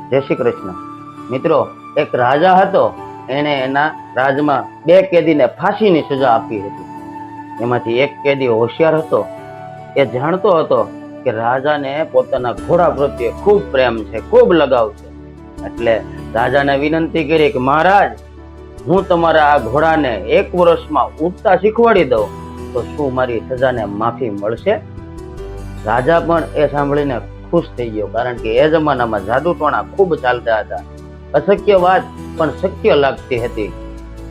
જય શ્રી કૃષ્ણ. મિત્રો, એક રાજા હતો. એને એના રાજમાં 2 કેદીને ફાંસીની સજા આપી હતી. એમાંથી એક કેદી હોશિયાર હતો. એ જાણતો હતો કે રાજાને પોતાના ઘોડા પ્રત્યે ખૂબ પ્રેમ છે, ખૂબ લગાવ છે. એટલે રાજાને વિનંતી કરી કે મહારાજ, હું તમારા આ ઘોડાને 1 વર્ષમાં ઉડતા શીખવાડી દઉં તો શું મારી સજાને માફી મળશે? રાજા પણ એ સાંભળીને ખુશ થઈ ગયો, કારણ કે એ જમાનામાં જાદુટોણા ખૂબ ચાલતા હતા. અશક્ય વાત પણ શક્ય લાગતી હતી.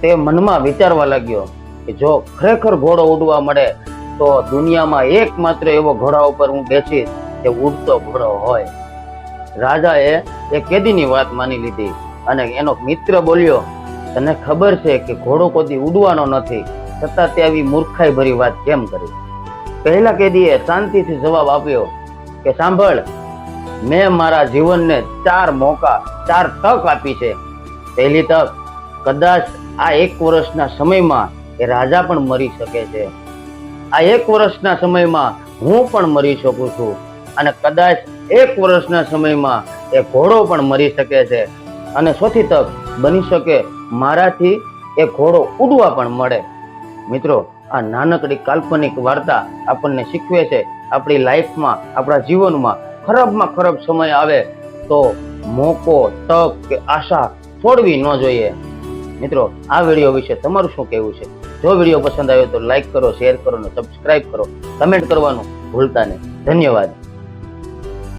તે મનમાં વિચારવા લાગ્યો કે જો ખરેખર ઘોડો ઉડવા મળે તો દુનિયામાં એકમાત્ર એવો ઘોડા ઉપર હું બેસીશ કે ઉડતો ઘોડો હોય. રાજાએ એ કેદીની વાત માની લીધી અને એનો મિત્ર બોલ્યો, તને ખબર છે કે ઘોડો કોઈ ઉડવાનો નથી, છતાં તે આવી મૂર્ખાઈ ભરી વાત કેમ કરી? પહેલા કેદીએ શાંતિથી જવાબ આપ્યો કે સાંભળ, મેં મારા જીવનને 4 મોકા, 4 તક આપી છે. પહેલી તક, કદાચ આ 1 વર્ષના સમયમાં એ રાજા પણ મરી શકે છે. આ 1 વર્ષના સમયમાં હું પણ મરી શકું છું. અને કદાચ 1 વર્ષના સમયમાં એ ઘોડો પણ મરી શકે છે. અને ચોથી તક, બની શકે મારાથી એ ઘોડો ઉડવા પણ મળે. મિત્રો, આ નાનકડી કાલ્પનિક વાર્તા આપણને શીખવે છે આપણી લાઈફમાં, આપણા જીવનમાં ખરાબમાં ખરાબ સમય આવે તો મોકો, તક કે આશા છોડવી ન જોઈએ. મિત્રો, આ વિડીયો વિશે તમારું શું કહેવું છે? જો વિડીયો પસંદ આવ્યો તો લાઈક કરો, શેર કરો અને સબસ્ક્રાઇબ કરો. કમેન્ટ કરવાનું ભૂલતા નહીં. ધન્યવાદ.